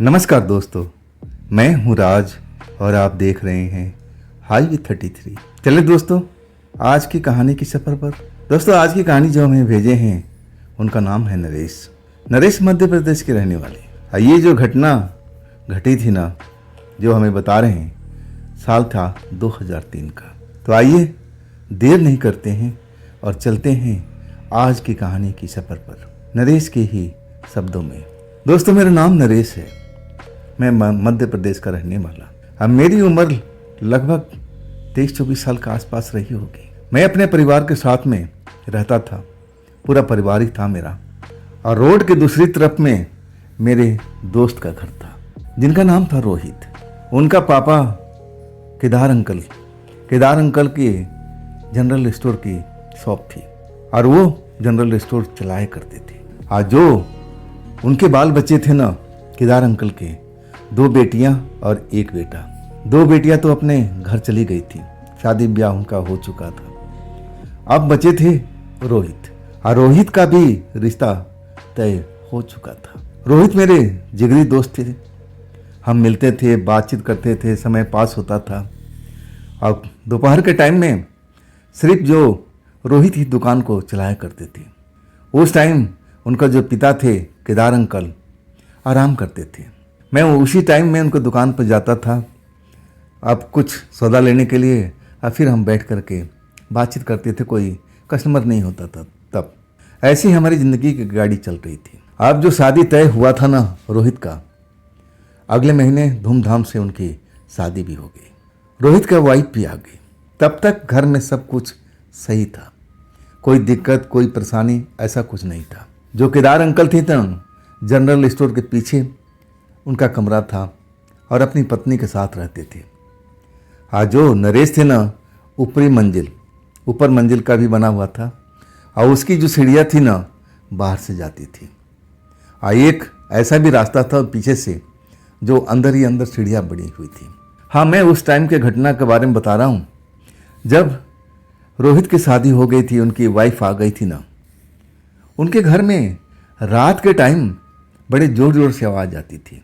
नमस्कार दोस्तों, मैं हूं राज और आप देख रहे हैं हाईवे 33। चले दोस्तों, आज की कहानी की सफ़र पर। दोस्तों, आज की कहानी जो हमें भेजे हैं उनका नाम है नरेश। नरेश मध्य प्रदेश के रहने वाले। ये जो घटना घटी थी ना, जो हमें बता रहे हैं, साल था 2003 का। तो आइए देर नहीं करते हैं और चलते हैं आज की कहानी की सफ़र पर, नरेश के ही शब्दों में। दोस्तों, मेरा नाम नरेश है। मैं मध्य प्रदेश का रहने वाला। अब मेरी उम्र लगभग 23-24 साल के आसपास रही होगी। मैं अपने परिवार के साथ में रहता था, पूरा परिवार ही था मेरा। और रोड के दूसरी तरफ में मेरे दोस्त का घर था, जिनका नाम था रोहित। उनका पापा केदार अंकल की जनरल स्टोर की शॉप थी और वो जनरल स्टोर चलाया करते थे। आज जो उनके बाल बच्चे थे ना, केदार अंकल के 2 बेटियां और 1 बेटा। 2 बेटियां तो अपने घर चली गई थी, शादी ब्याह उनका हो चुका था। अब बचे थे रोहित, और रोहित का भी रिश्ता तय हो चुका था। रोहित मेरे जिगरी दोस्त थे। हम मिलते थे, बातचीत करते थे, समय पास होता था। अब दोपहर के टाइम में सिर्फ जो रोहित ही दुकान को चलाया करते थे। उस टाइम उनका जो पिता थे केदार अंकल आराम करते थे। मैं उसी टाइम में उनको दुकान पर जाता था, अब कुछ सौदा लेने के लिए, और फिर हम बैठ करके बातचीत करते थे। कोई कस्टमर नहीं होता था तब। ऐसी हमारी ज़िंदगी की गाड़ी चल रही थी। अब जो शादी तय हुआ था ना रोहित का, अगले महीने धूमधाम से उनकी शादी भी हो गई। रोहित का वाइफ भी आ गई। तब तक घर में सब कुछ सही था, कोई दिक्कत कोई परेशानी ऐसा कुछ नहीं था। जो केदार अंकल थे ना, जनरल स्टोर के पीछे उनका कमरा था और अपनी पत्नी के साथ रहते थे। आज जो नरेश थे ना, ऊपर मंजिल का भी बना हुआ था, और उसकी जो सीढ़ियाँ थी ना, बाहर से जाती थी। एक ऐसा भी रास्ता था पीछे से, जो अंदर ही अंदर सीढ़ियाँ बनी हुई थी। हाँ, मैं उस टाइम के घटना के बारे में बता रहा हूँ, जब रोहित की शादी हो गई थी, उनकी वाइफ आ गई थी ना, उनके घर में रात के टाइम बड़े ज़ोर ज़ोर से आवाज़ आती थी।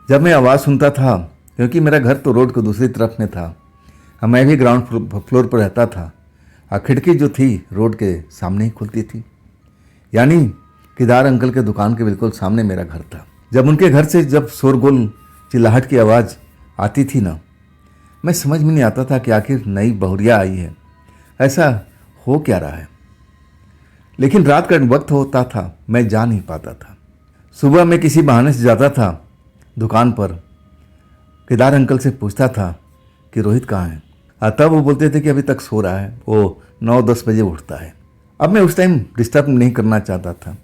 जब मैं आवाज़ सुनता था, क्योंकि मेरा घर तो रोड को दूसरी तरफ में था और मैं भी ग्राउंड फ्लोर पर रहता था, और खिड़की जो थी रोड के सामने ही खुलती थी, यानी केदार अंकल के दुकान के बिल्कुल सामने मेरा घर था। जब उनके घर से जब शोरगुल चिल्लाहट की आवाज़ आती थी ना, मैं समझ में नहीं आता था कि आखिर नई बहुरिया आई है, ऐसा हो क्या रहा है। लेकिन रात का वक्त होता था, मैं जा नहीं पाता था। सुबह मैं किसी बहाने से जाता था दुकान पर, केदार अंकल से पूछता था कि रोहित कहाँ है, तब वो बोलते थे कि अभी तक सो रहा है, वो 9-10 बजे उठता है। अब मैं उस टाइम डिस्टर्ब नहीं करना चाहता था।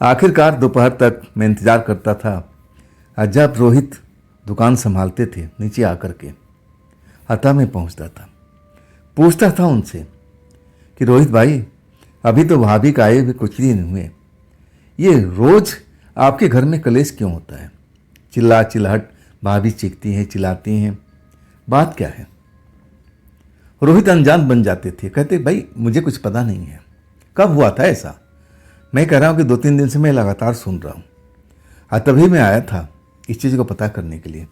आखिरकार दोपहर तक मैं इंतज़ार करता था, जब रोहित दुकान संभालते थे नीचे आकर के, तब मैं पहुंचता था। पूछता था उनसे कि रोहित भाई, अभी तो भाभी का आए हुए कुछ ही नहीं हुए, ये रोज़ आपके घर में कलेश क्यों होता है? चिल्लाहट, भाभी चीखती हैं, चिल्लाती हैं, बात क्या है? रोहित अनजान बन जाते थे, कहते भाई मुझे कुछ पता नहीं है, कब हुआ था ऐसा? मैं कह रहा हूँ कि 2-3 दिन से मैं लगातार सुन रहा हूँ, तभी मैं आया था इस चीज़ को पता करने के लिए।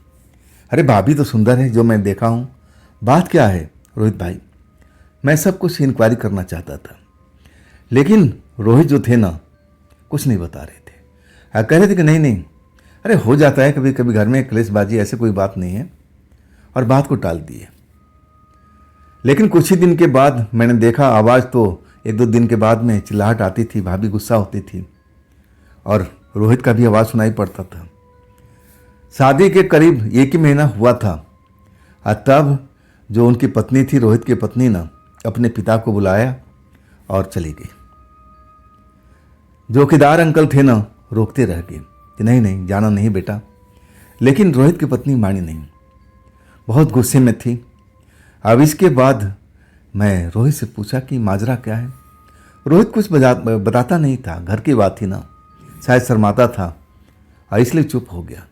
अरे भाभी तो सुंदर है जो मैं देखा हूँ, बात क्या है रोहित भाई? मैं सब कुछ इंक्वायरी करना चाहता था, लेकिन रोहित जो थे ना, कुछ नहीं बता रहे थे। कह रहे थे कि नहीं, अरे हो जाता है कभी कभी घर में क्लेशबाजी, ऐसे कोई बात नहीं है, और बात को टाल दिए। लेकिन कुछ ही दिन के बाद मैंने देखा, आवाज़ तो 1-2 दिन के बाद में चिल्लाहट आती थी, भाभी गुस्सा होती थी, और रोहित का भी आवाज़ सुनाई पड़ता था। शादी के करीब 1 ही महीना हुआ था, तब जो उनकी पत्नी थी, रोहित की पत्नी ना, अपने पिता को बुलाया और चली गई। जो केदार अंकल थे ना, रोकते रह गए कि नहीं जाना नहीं बेटा, लेकिन रोहित की पत्नी मानी नहीं, बहुत गुस्से में थी। अब इसके बाद मैं रोहित से पूछा कि माजरा क्या है। रोहित कुछ बताता नहीं था, घर की बात थी ना, शायद शर्माता था और इसलिए चुप हो गया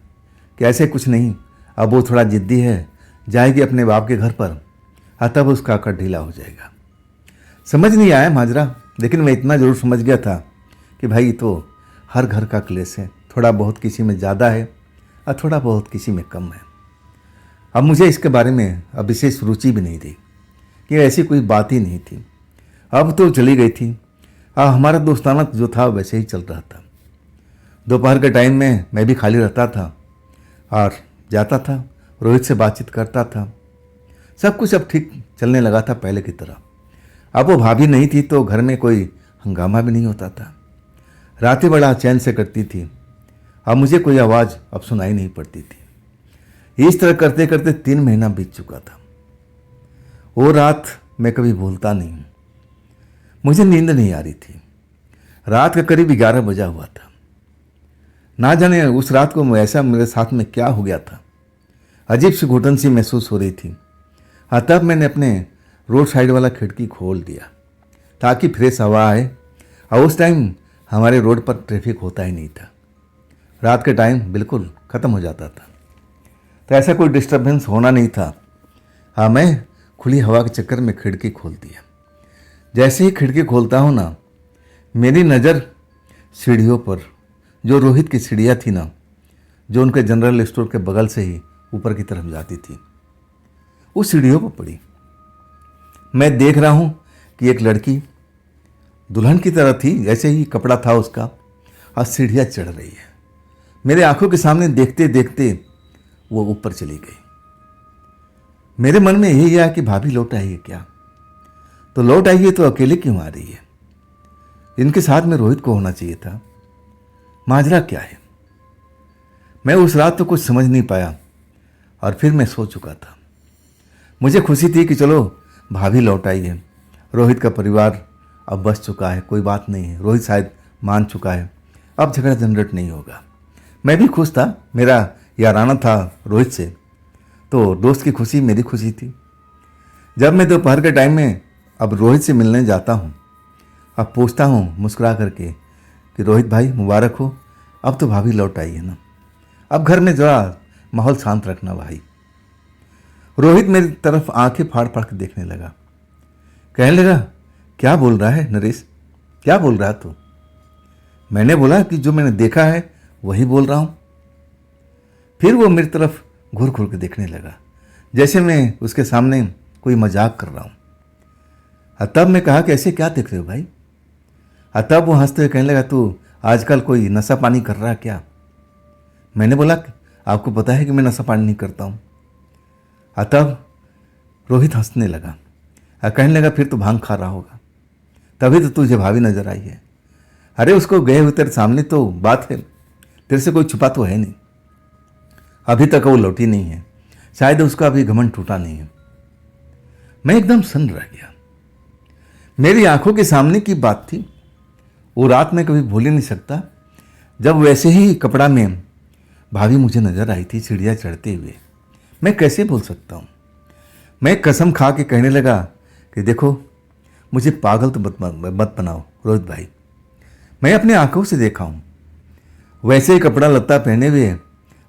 कि ऐसे कुछ नहीं, अब वो थोड़ा जिद्दी है, जाएगी अपने बाप के घर पर, तब उसका आकर ढीला हो जाएगा। समझ नहीं आया माजरा, लेकिन मैं इतना जरूर समझ गया था कि भाई तो हर घर का क्लेश है, थोड़ा बहुत किसी में ज़्यादा है और थोड़ा बहुत किसी में कम है। अब मुझे इसके बारे में अब विशेष रुचि भी नहीं रही कि ऐसी कोई बात ही नहीं थी। अब तो चली गई थी। हमारा दोस्ताना जो था वैसे ही चल रहा था। दोपहर के टाइम में मैं भी खाली रहता था और जाता था, रोहित से बातचीत करता था। सब कुछ अब ठीक चलने लगा था पहले की तरह। अब वो भाभी नहीं थी तो घर में कोई हंगामा भी नहीं होता था। रातें बड़ा चैन से कटती थी। अब मुझे कोई आवाज़ अब सुनाई नहीं पड़ती थी। इस तरह करते करते 3 महीना बीत चुका था। वो रात मैं कभी भूलता नहीं हूँ। मुझे नींद नहीं आ रही थी। रात का करीब 11 बजा हुआ था। ना जाने उस रात को ऐसा मेरे साथ में क्या हो गया था। अजीब सी घुटन सी महसूस हो रही थी। तब मैंने अपने रोड साइड वाला खिड़की खोल दिया ताकि फ्रेश हवा आए। और उस टाइम हमारे रोड पर ट्रैफिक होता ही नहीं था। रात के टाइम बिल्कुल ख़त्म हो जाता था, तो ऐसा कोई डिस्टर्बेंस होना नहीं था। मैं खुली हवा के चक्कर में खिड़की खोल दिया। जैसे ही खिड़की खोलता हूँ ना, मेरी नज़र सीढ़ियों पर, जो रोहित की सीढ़ियाँ थी ना, जो उनके जनरल स्टोर के बगल से ही ऊपर की तरफ जाती थी, उस सीढ़ियों पर पड़ी। मैं देख रहा हूँ कि एक लड़की दुल्हन की तरह थी, जैसे ही कपड़ा था उसका, और सीढ़ियाँ चढ़ रही है। मेरे आंखों के सामने देखते देखते वो ऊपर चली गई। मेरे मन में यही आया कि भाभी लौट आई है क्या? तो लौट आई है तो अकेले क्यों आ रही है? इनके साथ में रोहित को होना चाहिए था। माजरा क्या है? मैं उस रात तो कुछ समझ नहीं पाया और फिर मैं सो चुका था। मुझे खुशी थी कि चलो भाभी लौट आई है, रोहित का परिवार अब बस चुका है, कोई बात नहीं है, रोहित शायद मान चुका है, अब झगड़ा झंझट नहीं होगा। मैं भी खुश था, मेरा याराना था रोहित से, तो दोस्त की खुशी मेरी खुशी थी। जब मैं दोपहर के टाइम में अब रोहित से मिलने जाता हूँ, अब पूछता हूँ मुस्कुरा करके कि रोहित भाई मुबारक हो, अब तो भाभी लौट आई है ना, अब घर में ज़रा माहौल शांत रखना भाई। रोहित मेरी तरफ आंखें फाड़ फाड़ के देखने लगा। कहने लगा, क्या बोल रहा है नरेश, क्या बोल रहा है तू? मैंने बोला कि जो मैंने देखा है वही बोल रहा हूँ। फिर वो मेरी तरफ घूर घूर के देखने लगा, जैसे मैं उसके सामने कोई मजाक कर रहा हूँ। तब मैं कहा कि ऐसे क्या देख रहे हो भाई? तब वो हंसते हुए कहने लगा, तू आजकल कोई नशा पानी कर रहा है क्या? मैंने बोला, आपको पता है कि मैं नशा पानी नहीं करता हूँ। तब रोहित हंसने लगा, कहने लगा, फिर तो भांग खा रहा होगा, तभी तो तुझे भाभी नजर आई है। अरे उसको गए हुए तेरे सामने तो बात है, तेरे से कोई छुपा तो है नहीं। अभी तक वो लौटी नहीं है, शायद उसका अभी घमंड टूटा नहीं है। मैं एकदम सन्न रह गया। मेरी आंखों के सामने की बात थी। वो रात में कभी भूल ही नहीं सकता, जब वैसे ही कपड़ा में भाभी मुझे नजर आई थी सीढ़ियाँ चढ़ते हुए। मैं कैसे भूल सकता हूँ? मैं कसम खा के कहने लगा कि देखो, मुझे पागल तो मत बनाओ रोहित भाई, मैं अपने आंखों से देखा हूँ, वैसे ही कपड़ा लत्ता पहने हुए,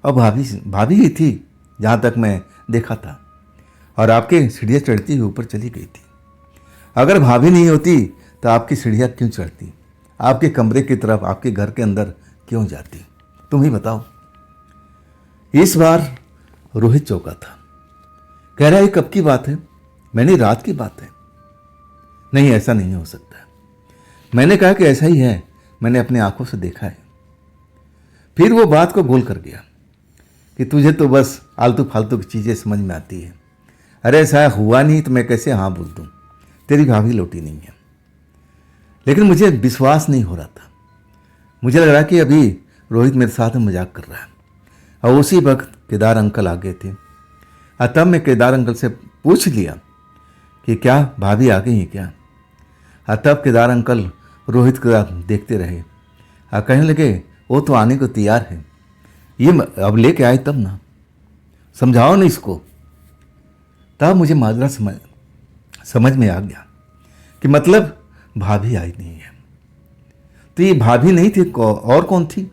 और भाभी ही थी जहाँ तक मैं देखा था, और आपके सीढ़ियाँ चढ़ती हुई ऊपर चली गई थी। अगर भाभी नहीं होती तो आपकी सीढ़ियाँ क्यों चढ़ती, आपके कमरे की तरफ, आपके घर के अंदर क्यों जाती? तुम ही बताओ। इस बार रोहित चौंका था। कह रहा है, कब की बात है? मैंने रात की बात है। नहीं, ऐसा नहीं हो सकता। मैंने कहा कि ऐसा ही है, मैंने अपनी आंखों से देखा है। फिर वो बात को गोल कर गया कि तुझे तो बस आलतू फालतू की चीज़ें समझ में आती है। अरे ऐसा हुआ नहीं तो मैं कैसे हाँ बोल दूँ? तेरी भाभी लौटी नहीं है। लेकिन मुझे विश्वास नहीं हो रहा था। मुझे लग रहा कि अभी रोहित मेरे साथ में मजाक कर रहा है। और उसी वक्त केदार अंकल आ गए थे। तब मैं केदार अंकल से पूछ लिया कि क्या भाभी आ गई हैं क्या? तब केदार अंकल रोहित को देखते रहे, कहने लगे, वो तो आने को तैयार है, ये अब लेके आए तब ना, समझाओ ना इसको। तब मुझे माजरा समझ में आ गया कि मतलब भाभी आई नहीं है। तो ये भाभी नहीं थी, और कौन थी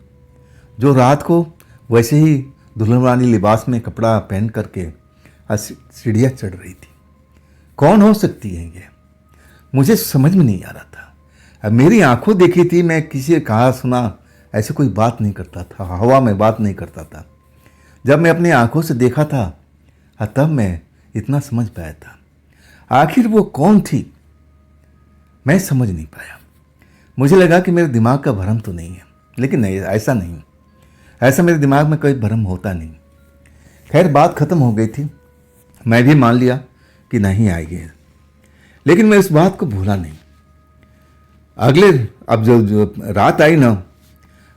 जो रात को वैसे ही दुल्हनवानी लिबास में कपड़ा पहन करके सीढ़ियाँ चढ़ रही थी? कौन हो सकती है ये? मुझे समझ में नहीं आ रहा था। अब मेरी आंखों देखी थी, मैं किसी कहा सुना ऐसे कोई बात नहीं करता था, हवा में बात नहीं करता था। जब मैं अपनी आंखों से देखा था तब मैं इतना समझ पाया था। आखिर वो कौन थी मैं समझ नहीं पाया। मुझे लगा कि मेरे दिमाग का भ्रम तो नहीं है, लेकिन नहीं, ऐसा नहीं, ऐसा मेरे दिमाग में कोई भ्रम होता नहीं। खैर बात खत्म हो गई थी, मैं भी मान लिया कि नहीं आएगी, लेकिन मैं उस बात को भूला नहीं। अगले अब जो रात आई ना,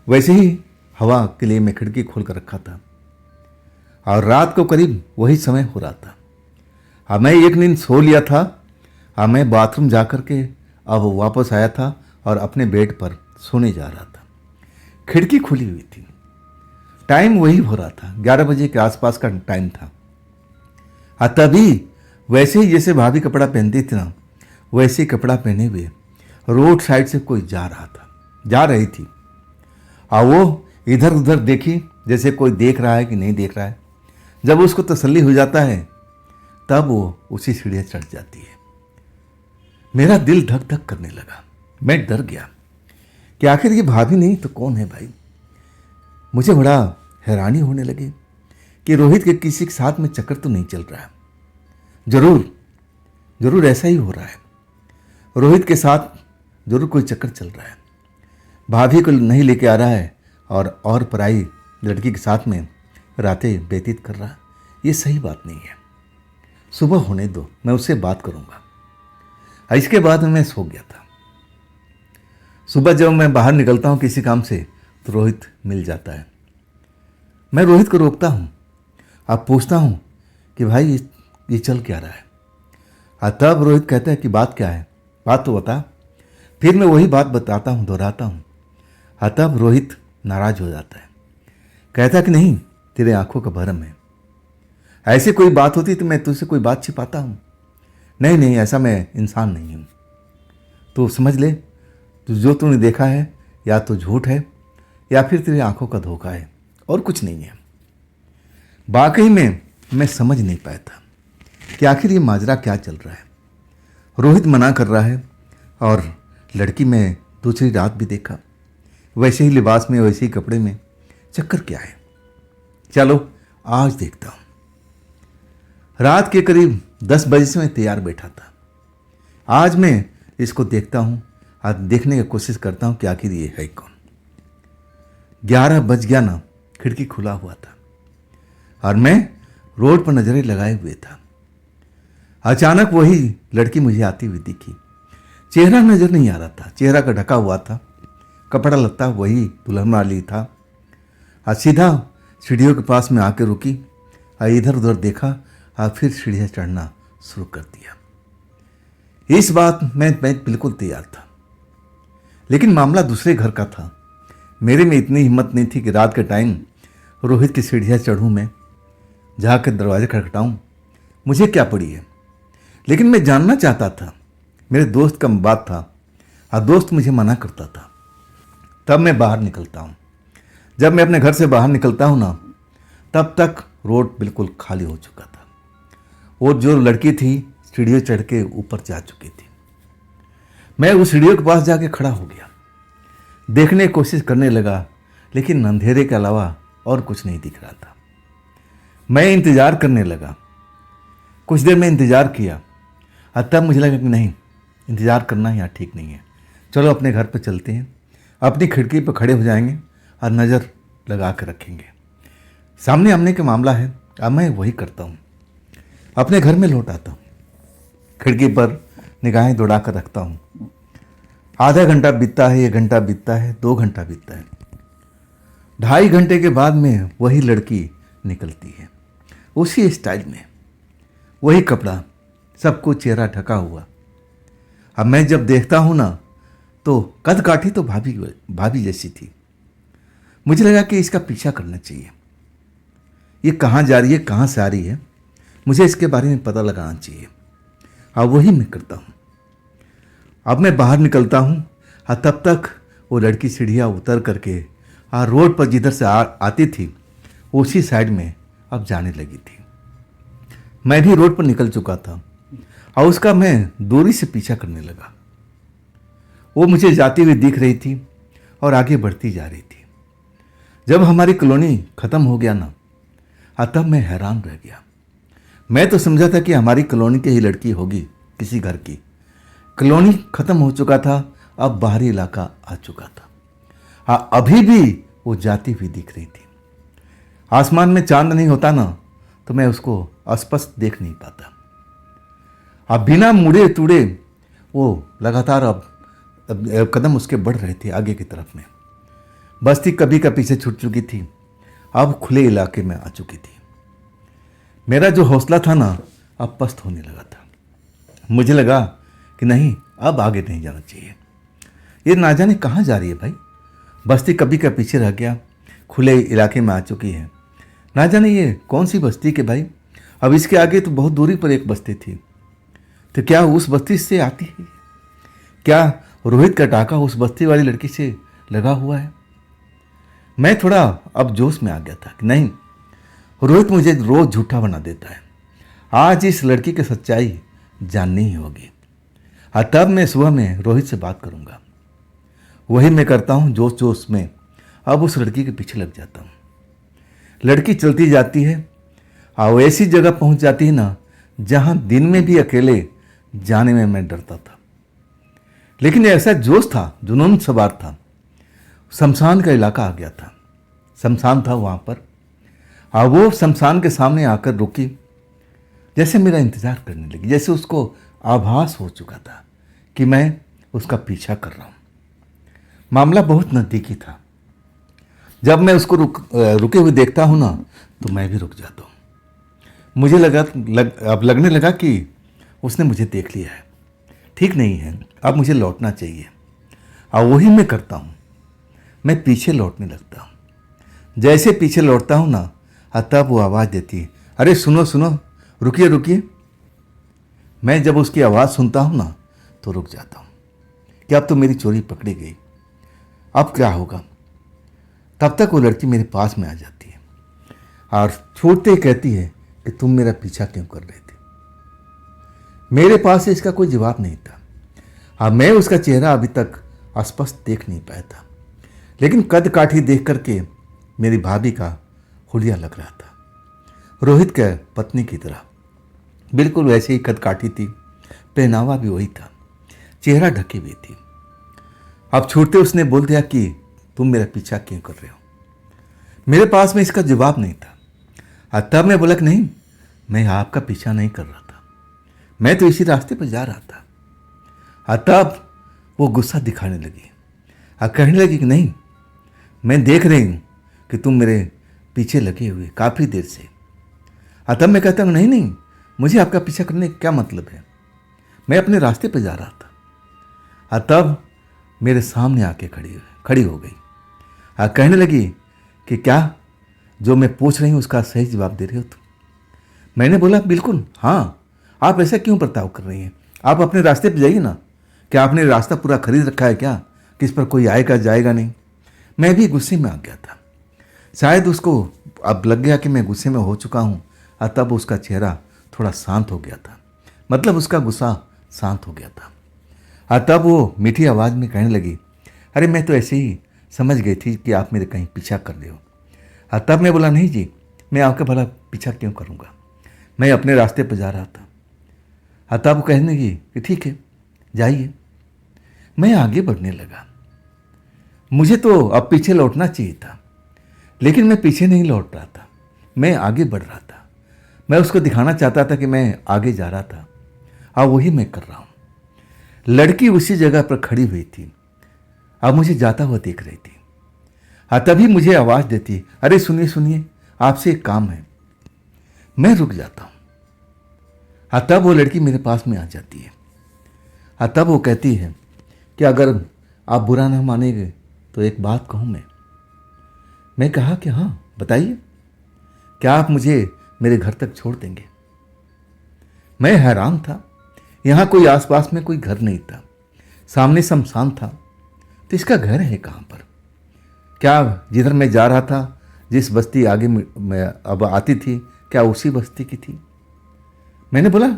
वैसे ही हवा के लिए मैं खिड़की खोल कर रखा था और रात को करीब वही समय हो रहा था। अब मैं एक नींद सो लिया था। अब मैं बाथरूम जा कर के अब वापस आया था और अपने बेड पर सोने जा रहा था। खिड़की खुली हुई थी, टाइम वही हो रहा था, 11 बजे के आसपास का टाइम था। तभी वैसे ही जैसे भाभी कपड़ा पहनती थी ना, वैसे ही कपड़ा पहने हुए रोड साइड से कोई जा रही थी। और वो इधर उधर देखी जैसे कोई देख रहा है कि नहीं देख रहा है। जब उसको तसल्ली हो जाता है तब वो उसी सीढ़ियाँ चढ़ जाती है। मेरा दिल धक धक करने लगा। मैं डर गया कि आखिर ये भाभी नहीं तो कौन है भाई। मुझे बड़ा हैरानी होने लगी कि रोहित के किसी के साथ में चक्कर तो नहीं चल रहा है। जरूर ऐसा ही हो रहा है, रोहित के साथ जरूर कोई चक्कर चल रहा है। भाभी को नहीं लेके आ रहा है और पराई लड़की के साथ में रातें व्यतीत कर रहा है। ये सही बात नहीं है। सुबह होने दो, मैं उससे बात करूंगा। इसके बाद मैं सो गया था। सुबह जब मैं बाहर निकलता हूँ किसी काम से तो रोहित मिल जाता है। मैं रोहित को रोकता हूँ, अब पूछता हूँ कि भाई ये चल क्या रहा है। तब रोहित कहता है कि बात क्या है, बात तो बता। फिर मैं वही बात बताता हूँ, दोहराता हूँ। तब रोहित नाराज हो जाता है, कहता कि नहीं, तेरे आंखों का भरम है। ऐसी कोई बात होती तो मैं तुझसे कोई बात छिपाता हूँ? नहीं, ऐसा मैं इंसान नहीं हूँ। तो समझ ले, जो तूने देखा है या तो झूठ है या फिर तेरी आंखों का धोखा है, और कुछ नहीं है। वाकई में मैं समझ नहीं पाया था कि आखिर ये माजरा क्या चल रहा है। रोहित मना कर रहा है और लड़की में दूसरी रात भी देखा, वैसे ही लिबास में, वैसे ही कपड़े में। चक्कर क्या है, चलो आज देखता हूँ। रात के करीब 10 बजे से मैं तैयार बैठा था। आज मैं इसको देखता हूँ और देखने की कोशिश करता हूँ कि आखिर ये है कौन। 11 बज गया ना, खिड़की खुला हुआ था और मैं रोड पर नजरें लगाए हुए था। अचानक वही लड़की मुझे आती हुई दिखी। चेहरा नजर नहीं आ रहा था, चेहरा का ढका हुआ था, कपड़ा लत्ता वही दुल्हन वाली था। और सीधा सीढ़ियों के पास में आके रुकी और इधर उधर देखा और फिर सीढ़ियाँ चढ़ना शुरू कर दिया। इस बात मैं बिल्कुल तैयार था, लेकिन मामला दूसरे घर का था। मेरे में इतनी हिम्मत नहीं थी कि रात के टाइम रोहित की सीढ़ियाँ चढ़ूँ, मैं जाकर दरवाजे खटखटाऊँ। मुझे क्या पड़ी है, लेकिन मैं जानना चाहता था। मेरे दोस्त का बात था और दोस्त मुझे मना करता था। तब मैं बाहर निकलता हूँ। जब मैं अपने घर से बाहर निकलता हूँ ना, तब तक रोड बिल्कुल खाली हो चुका था। वो जो लड़की थी सीढ़ियों चढ़ के ऊपर जा चुकी थी। मैं उस सीढ़ियों के पास जाके खड़ा हो गया, देखने की कोशिश करने लगा, लेकिन अंधेरे के अलावा और कुछ नहीं दिख रहा था। मैं इंतज़ार करने लगा। कुछ देर में इंतज़ार किया और तब मुझे लगा कि नहीं, इंतज़ार करना यहाँ ठीक नहीं है। चलो अपने घर पर चलते हैं, अपनी खिड़की पर खड़े हो जाएंगे और नज़र लगा कर रखेंगे। सामने आमने का मामला है। अब मैं वही करता हूँ, अपने घर में लौट आता हूँ, खिड़की पर निगाहें दौड़ा कर रखता हूँ। आधा घंटा बीतता है, 1 घंटा बीतता है, 2 घंटा बीतता है। 2.5 घंटे के बाद में वही लड़की निकलती है, उसी स्टाइल में, वही कपड़ा, सब कुछ, चेहरा ढका हुआ। अब मैं जब देखता हूँ ना, तो कद काठी तो भाभी जैसी थी। मुझे लगा कि इसका पीछा करना चाहिए। ये कहाँ जा रही है, कहाँ से आ रही है, मुझे इसके बारे में पता लगाना चाहिए। अब वही मैं करता हूँ। अब मैं बाहर निकलता हूँ और तब तक वो लड़की सीढ़ियाँ उतर करके और रोड पर जिधर से आती थी उसी साइड में अब जाने लगी थी। मैं भी रोड पर निकल चुका था और उसका मैं दूरी से पीछा करने लगा। वो मुझे जाती हुई दिख रही थी और आगे बढ़ती जा रही थी। जब हमारी कॉलोनी ख़त्म हो गया ना, तब मैं हैरान रह गया। मैं तो समझा था कि हमारी कॉलोनी की ही लड़की होगी, किसी घर की। कॉलोनी ख़त्म हो चुका था, अब बाहरी इलाका आ चुका था। हाँ, अभी भी वो जाती हुई दिख रही थी। आसमान में चांद नहीं होता ना, तो मैं उसको स्पष्ट देख नहीं पाता। अब बिना मुड़े तुड़े वो लगातार अब कदम उसके बढ़ रहे थे आगे की तरफ में। बस्ती कभी का पीछे छूट चुकी थी, अब खुले इलाके में आ चुकी थी। मेरा जो हौसला था ना, अब पस्त होने लगा था। मुझे लगा कि नहीं, अब आगे नहीं जाना चाहिए। ये ना जाने कहाँ जा रही है भाई। बस्ती कभी का पीछे रह गया, खुले इलाके में आ चुकी है। ना जाने ये कौन सी बस्ती के भाई। अब इसके आगे तो बहुत दूरी पर एक बस्ती थी, तो क्या उस बस्ती से आती है? क्या रोहित का टाका उस बस्ती वाली लड़की से लगा हुआ है? मैं थोड़ा अब जोश में आ गया था कि नहीं, रोहित मुझे रोज झूठा बना देता है। आज इस लड़की की सच्चाई जाननी ही होगी। तब मैं सुबह में रोहित से बात करूंगा। वही मैं करता हूँ जोश जोश में। अब उस लड़की के पीछे लग जाता हूँ। लड़की चलती जाती है और ऐसी जगह पहुंच जाती है ना, जहां दिन में भी अकेले जाने में मैं डरता था। लेकिन ऐसा जोश था, जुनून सवार था। शमशान का इलाका आ गया था, शमशान था वहां पर। और वो शमशान के सामने आकर रुकी, जैसे मेरा इंतजार करने लगी, जैसे उसको आभास हो चुका था कि मैं उसका पीछा कर रहा हूं। मामला बहुत नज़दीकी था। जब मैं उसको रुके हुए देखता हूं ना, तो मैं भी रुक जाता हूं। मुझे अब लगने लगा कि उसने मुझे देख लिया है, ठीक नहीं है, अब मुझे लौटना चाहिए। और वही मैं करता हूँ, मैं पीछे लौटने लगता हूँ। जैसे पीछे लौटता हूँ ना, तब वो आवाज़ देती है, अरे सुनो सुनो, रुकिए रुकिए। मैं जब उसकी आवाज़ सुनता हूँ ना, तो रुक जाता हूँ कि अब तो मेरी चोरी पकड़ी गई, अब क्या होगा। तब तक वो लड़की मेरे पास में आ जाती है और छोड़ते ही कहती है कि तुम मेरा पीछा क्यों कर रहे थे। मेरे पास से इसका कोई जवाब नहीं था। हाँ, मैं उसका चेहरा अभी तक स्पष्ट देख नहीं पाया था, लेकिन कद काठी देख करके मेरी भाभी का हुलिया लग रहा था। रोहित के पत्नी की तरह बिल्कुल वैसे ही कद काठी थी, पहनावा भी वही था, चेहरा ढकी हुई थी। अब छूटते उसने बोल दिया कि तुम मेरा पीछा क्यों कर रहे हो। मेरे पास में इसका जवाब नहीं था। तब मैं बोला कि नहीं, मैं आपका पीछा नहीं कर रहा था, मैं तो इसी रास्ते पर जा रहा था। तब वो गुस्सा दिखाने लगी और कहने लगी कि नहीं, मैं देख रही हूँ कि तुम मेरे पीछे लगे हुए काफ़ी देर से। तब मैं कहता हूँ नहीं नहीं, मुझे आपका पीछा करने का क्या मतलब है, मैं अपने रास्ते पर जा रहा था। तब मेरे सामने आके खड़ी हो गई और कहने लगी कि क्या जो मैं पूछ रही हूँ उसका सही जवाब दे रही हो तुम। मैंने बोला बिल्कुल हाँ, आप ऐसा क्यों बर्ताव कर रही हैं, आप अपने रास्ते पर जाइए ना। क्या आपने रास्ता पूरा खरीद रखा है क्या, किस पर कोई आएगा जाएगा नहीं। मैं भी गुस्से में आ गया था। शायद उसको अब लग गया कि मैं गुस्से में हो चुका हूँ, और तब उसका चेहरा थोड़ा शांत हो गया था, मतलब उसका गुस्सा शांत हो गया था। और तब वो मीठी आवाज़ में कहने लगी, अरे मैं तो ऐसे ही समझ गई थी कि आप मेरे कहीं पीछा कर रहे हो। और तब मैं बोला नहीं जी, मैं आपका भला पीछा क्यों करूँगा, मैं अपने रास्ते पर जा रहा था। और तब वो कहने लगी कि ठीक है जाइए। मैं आगे बढ़ने लगा। मुझे तो अब पीछे लौटना चाहिए था, लेकिन मैं पीछे नहीं लौट रहा था, मैं आगे बढ़ रहा था। मैं उसको दिखाना चाहता था कि मैं आगे जा रहा था, और वही मैं कर रहा हूँ। लड़की उसी जगह पर खड़ी हुई थी, अब मुझे जाता हुआ देख रही थी। तभी मुझे आवाज़ देती, अरे सुनिए सुनिए, आपसे एक काम है। मैं रुक जाता हूँ। तब वो लड़की मेरे पास में आ जाती है। तब वो कहती है कि अगर आप बुरा ना मानेंगे तो एक बात कहूँ मैं कहा कि हाँ बताइए, क्या आप मुझे मेरे घर तक छोड़ देंगे। मैं हैरान था, यहाँ कोई आसपास में कोई घर नहीं था, सामने शमशान था, तो इसका घर है कहाँ पर। क्या जिधर मैं जा रहा था, जिस बस्ती आगे मैं अब आती थी, क्या उसी बस्ती की थी। मैंने बोला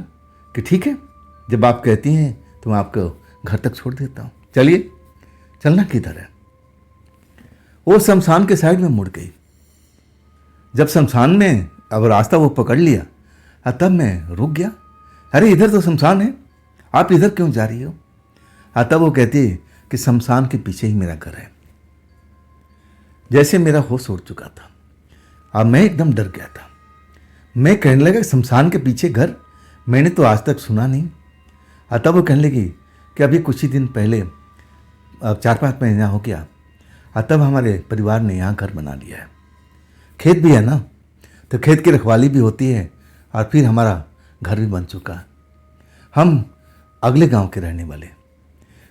कि ठीक है, जब आप कहती हैं तो मैं आपको घर तक छोड़ देता हूँ, चलिए। चलना किधर है। वो शमशान के साइड में मुड़ गई। जब शमशान में अब रास्ता वो पकड़ लिया, तब मैं रुक गया। अरे इधर तो शमशान है, आप इधर क्यों जा रही हो? तब वो कहती है कि शमशान के पीछे ही मेरा घर है। जैसे मेरा होश उड़ चुका था, अब मैं एकदम डर गया था। मैं कहने लगा शमशान के पीछे घर, मैंने तो आज तक सुना नहीं। तब वो कहने लगी कि अभी कुछ ही दिन पहले, अब 4-5 महीना हो गया, तब हमारे परिवार ने यहाँ घर बना लिया है। खेत भी है ना, तो खेत की रखवाली भी होती है और फिर हमारा घर भी बन चुका। हम अगले गांव के रहने वाले,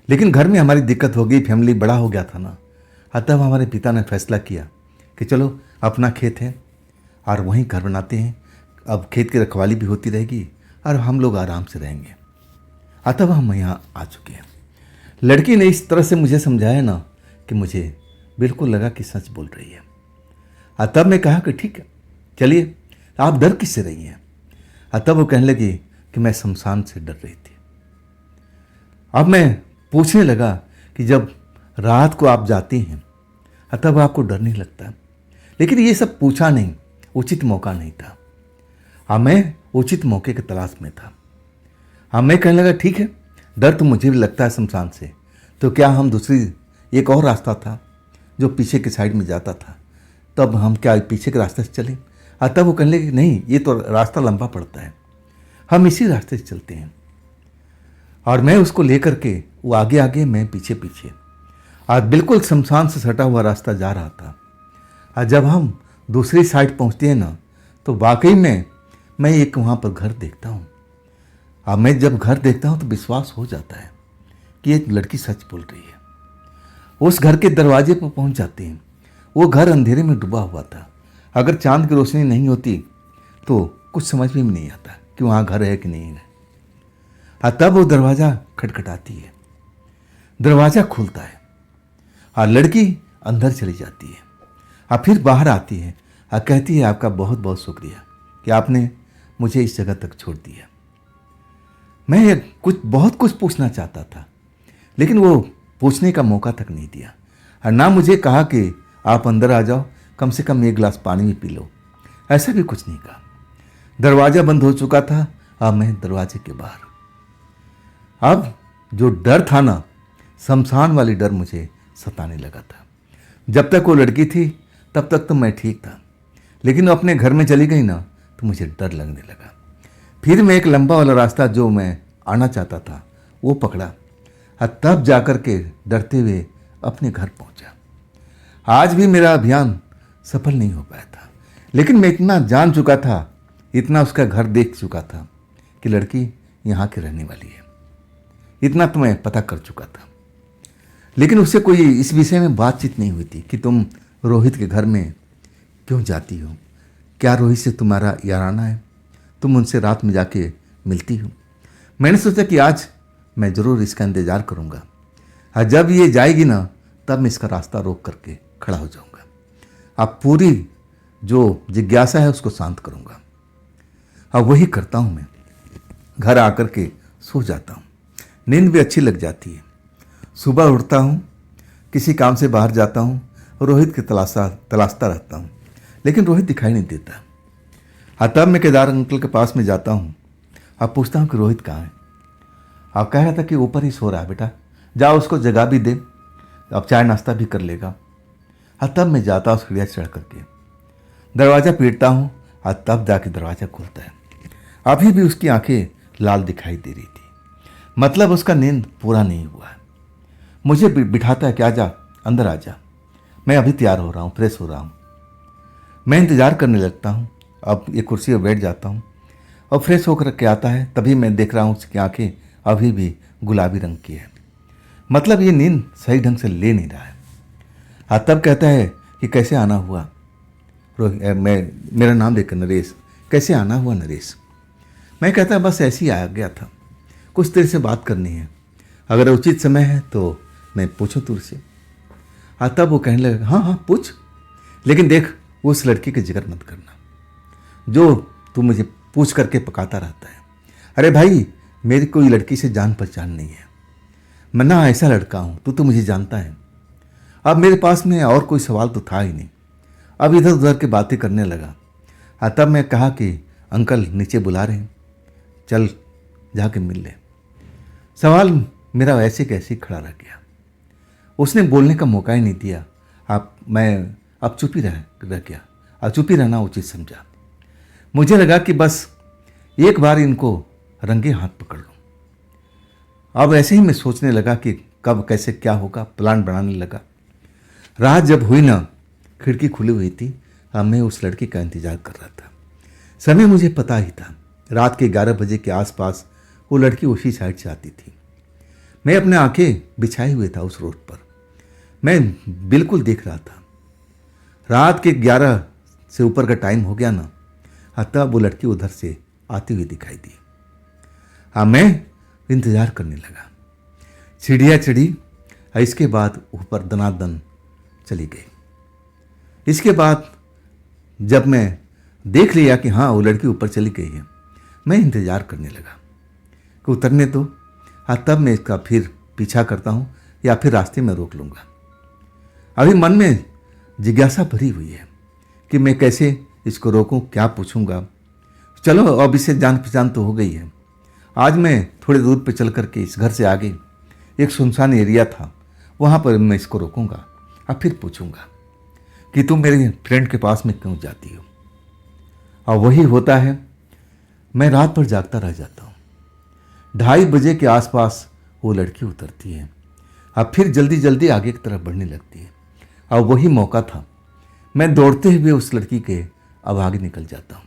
लेकिन घर में हमारी दिक्कत हो गई, फैमिली बड़ा हो गया था ना। तब हमारे पिता ने फैसला किया कि चलो अपना खेत है और वहीं घर बनाते हैं। अब खेत की रखवाली भी होती रहेगी और हम लोग आराम से रहेंगे। तब हम यहाँ आ चुके हैं। लड़की ने इस तरह से मुझे समझाया ना कि मुझे बिल्कुल लगा कि सच बोल रही है। तब मैं कहा कि ठीक है, चलिए, आप डर किससे रही हैं? तब वो कहने लगी कि मैं शमशान से डर रही थी। अब मैं पूछने लगा कि जब रात को आप जाती हैं तब आपको डर नहीं लगता? लेकिन ये सब पूछा नहीं, उचित मौका नहीं था। मैं उचित मौके की तलाश में था। मैं कहने लगा ठीक है, डर तो मुझे भी लगता है शमशान से, तो क्या हम दूसरी एक और रास्ता था जो पीछे के साइड में जाता था, तब हम क्या पीछे के रास्ते से चले? तब वो कहने लगे नहीं, ये तो रास्ता लंबा पड़ता है, हम इसी रास्ते से चलते हैं। और मैं उसको लेकर के, वो आगे आगे मैं पीछे पीछे, और बिल्कुल शमशान से सटा हुआ रास्ता जा रहा था। और जब हम दूसरी साइड पहुंचते हैं ना, तो वाकई में मैं एक वहाँ पर घर देखता हूँ। अब मैं जब घर देखता हूँ तो विश्वास हो जाता है कि एक लड़की सच बोल रही है। उस घर के दरवाजे पर पहुँच जाते हैं। वो घर अंधेरे में डूबा हुआ था। अगर चांद की रोशनी नहीं होती तो कुछ समझ में नहीं आता कि वहाँ घर है कि नहीं है। तब वो दरवाज़ा खटखटाती है, दरवाज़ा खुलता है और लड़की अंदर चली जाती है और फिर बाहर आती है और कहती है आपका बहुत बहुत शुक्रिया कि आपने मुझे इस जगह तक छोड़ दिया। मैं बहुत कुछ पूछना चाहता था, लेकिन वो पूछने का मौका तक नहीं दिया और ना मुझे कहा कि आप अंदर आ जाओ, कम से कम 1 गिलास पानी भी पी लो, ऐसा भी कुछ नहीं कहा। दरवाज़ा बंद हो चुका था। अब मैं दरवाजे के बाहर। अब जो डर था ना, शमशान वाली डर मुझे सताने लगा था। जब तक वो लड़की थी तब तक तो मैं ठीक था, लेकिन वो अपने घर में चली गई ना तो मुझे डर लगने लगा। फिर मैं एक लंबा वाला रास्ता जो मैं आना चाहता था वो पकड़ा और तब जाकर के डरते हुए अपने घर पहुंचा। आज भी मेरा अभियान सफल नहीं हो पाया था, लेकिन मैं इतना जान चुका था, इतना उसका घर देख चुका था कि लड़की यहाँ की रहने वाली है। इतना तो मैं पता कर चुका था, लेकिन उससे कोई इस विषय में बातचीत नहीं हुई थी कि तुम रोहित के घर में क्यों जाती हो, क्या रोहित से तुम्हारा याराना है, तुम उनसे रात में जाके मिलती हो। मैंने सोचा कि आज मैं ज़रूर इसका इंतज़ार करूँगा और जब ये जाएगी ना तब मैं इसका रास्ता रोक करके खड़ा हो जाऊँगा। अब पूरी जो जिज्ञासा है उसको शांत करूँगा। अब वही करता हूँ। मैं घर आकर के सो जाता हूँ, नींद भी अच्छी लग जाती है। सुबह उठता हूँ, किसी काम से बाहर जाता हूँ, रोहित की तलाशता रहता हूँ, लेकिन रोहित दिखाई नहीं देता। तब मैं केदार अंकल के पास में जाता हूँ। अब पूछता हूँ कि रोहित कहाँ है। अब कह रहा था कि ऊपर ही सो रहा है, बेटा जाओ उसको जगा भी दे, अब चाय नाश्ता भी कर लेगा। तब मैं जाता हूँ सीढ़ियाँ चढ़ करके, दरवाज़ा पीटता हूँ और तब जाके दरवाज़ा खुलता है। अभी भी उसकी आंखें लाल दिखाई दे रही थी, मतलब उसका नींद पूरा नहीं हुआ है। मुझे बिठाता है कि आजा अंदर आजा, मैं अभी तैयार हो रहा हूँ, फ्रेश हो रहा हूँ। मैं इंतज़ार करने लगता हूँ। अब एक कुर्सी पर बैठ जाता हूँ और फ्रेश होकर के आता है। तभी मैं देख रहा हूँ उसकी आंखें अभी भी गुलाबी रंग की है, मतलब ये नींद सही ढंग से ले नहीं रहा है। तब कहता है कि कैसे आना हुआ मेरा नाम लेकर, नरेश, कैसे आना हुआ नरेश। मैं कहता बस ऐसे ही आ गया था, कुछ देर से बात करनी है, अगर उचित समय है तो मैं पूछूं तुझसे। तब वो कहने लगा हाँ हाँ पूछ, लेकिन देख उस लड़की के जिक्र मत करना जो तू मुझे पूछ करके पकाता रहता है। अरे भाई मेरी कोई लड़की से जान पहचान नहीं है, मैं ना ऐसा लड़का हूँ, तू तो मुझे जानता है। अब मेरे पास में और कोई सवाल तो था ही नहीं। अब इधर उधर की बातें करने लगा। तब मैं कहा कि अंकल नीचे बुला रहे हैं, चल जाके मिल ले। सवाल मेरा वैसे कैसे खड़ा रह गया। उसने बोलने का मौका ही नहीं दिया। अब चुप ही रह गया। अब चुप ही रहना उचित समझा। मुझे लगा कि बस एक बार इनको रंगे हाथ पकड़ लूं। अब ऐसे ही मैं सोचने लगा कि कब कैसे क्या होगा, प्लान बनाने लगा। रात जब हुई ना, खिड़की खुली हुई थी। अब मैं उस लड़की का इंतजार कर रहा था। समय मुझे पता ही था, रात के 11 बजे के आसपास वो लड़की उसी साइड से आती थी। मैं अपने आंखें बिछाए हुए था उस रोड पर। मैं बिल्कुल देख रहा था। रात के 11 से ऊपर का टाइम हो गया ना, तब वो लड़की उधर से आती हुई दिखाई दी। मैं इंतजार करने लगा। सीढ़ियाँ चढ़ी, इसके बाद ऊपर दनादन चली गई। इसके बाद जब मैं देख लिया कि हाँ वो लड़की ऊपर चली गई है, मैं इंतजार करने लगा कि उतरने दो। तब मैं इसका फिर पीछा करता हूँ या फिर रास्ते में रोक लूँगा। अभी मन में जिज्ञासा भरी हुई है कि मैं कैसे इसको रोकूं, क्या पूछूंगा। चलो अब इससे जान पहचान तो हो गई है। आज मैं थोड़ी दूर पे चल करके इस घर से आगे एक सुनसान एरिया था, वहाँ पर मैं इसको रोकूंगा और फिर पूछूंगा कि तुम मेरे फ्रेंड के पास में क्यों जाती हो। और वही होता है, मैं रात भर जागता रह जाता हूँ। 2:30 बजे के आसपास वो लड़की उतरती है। अब फिर जल्दी जल्दी आगे की तरफ बढ़ने लगती है। और वही मौका था, मैं दौड़ते हुए उस लड़की के अब आगे निकल जाता हूँ।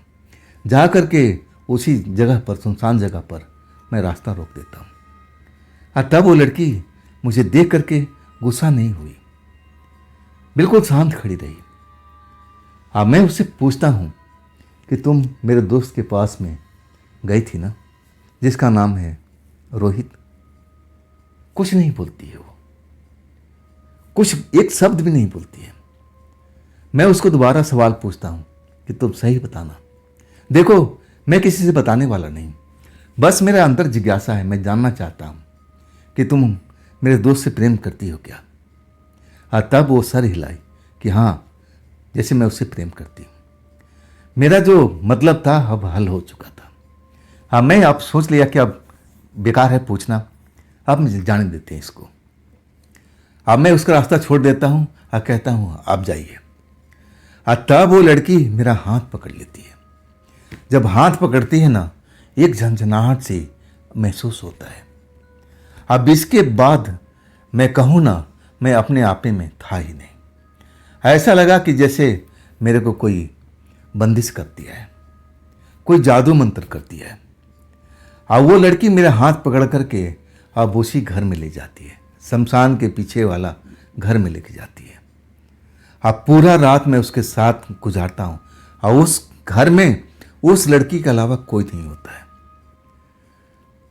जा करके उसी जगह पर, सुनसान जगह पर मैं रास्ता रोक देता हूँ। और तब वो लड़की मुझे देख करके गुस्सा नहीं हुई, बिल्कुल शांत खड़ी रही। अब मैं उससे पूछता हूँ कि तुम मेरे दोस्त के पास में गई थी ना, जिसका नाम है रोहित। कुछ नहीं बोलती है वो, कुछ एक शब्द भी नहीं बोलती है। मैं उसको दोबारा सवाल पूछता हूँ कि तुम सही बताना। देखो, मैं किसी से बताने वाला नहीं, बस मेरा अंतर जिज्ञासा है। मैं जानना चाहता हूँ कि तुम मेरे दोस्त से प्रेम करती हो क्या। तब वो सर हिलाई कि हाँ, जैसे मैं उससे प्रेम करती हूँ। मेरा जो मतलब था अब हल हो चुका था। हाँ, मैं अब सोच लिया कि अब बेकार है पूछना, अब मुझे जाने देते हैं इसको। अब मैं उसका रास्ता छोड़ देता हूँ और कहता हूँ आप जाइए। तब वो लड़की मेरा हाथ पकड़ लेती है। जब हाथ पकड़ती है ना, एक झंझनाहट से महसूस होता है। अब इसके बाद मैं कहूँ ना, मैं अपने आपे में था ही नहीं। ऐसा लगा कि जैसे मेरे को कोई बंदिश कर दिया है, कोई जादू मंत्र कर दिया है। अब वो लड़की मेरा हाथ पकड़ करके अब उसी घर में ले जाती है, शमशान के पीछे वाला घर में लेके जाती है। अब पूरा रात मैं उसके साथ गुजारता हूँ और उस घर में उस लड़की के अलावा कोई नहीं होता है।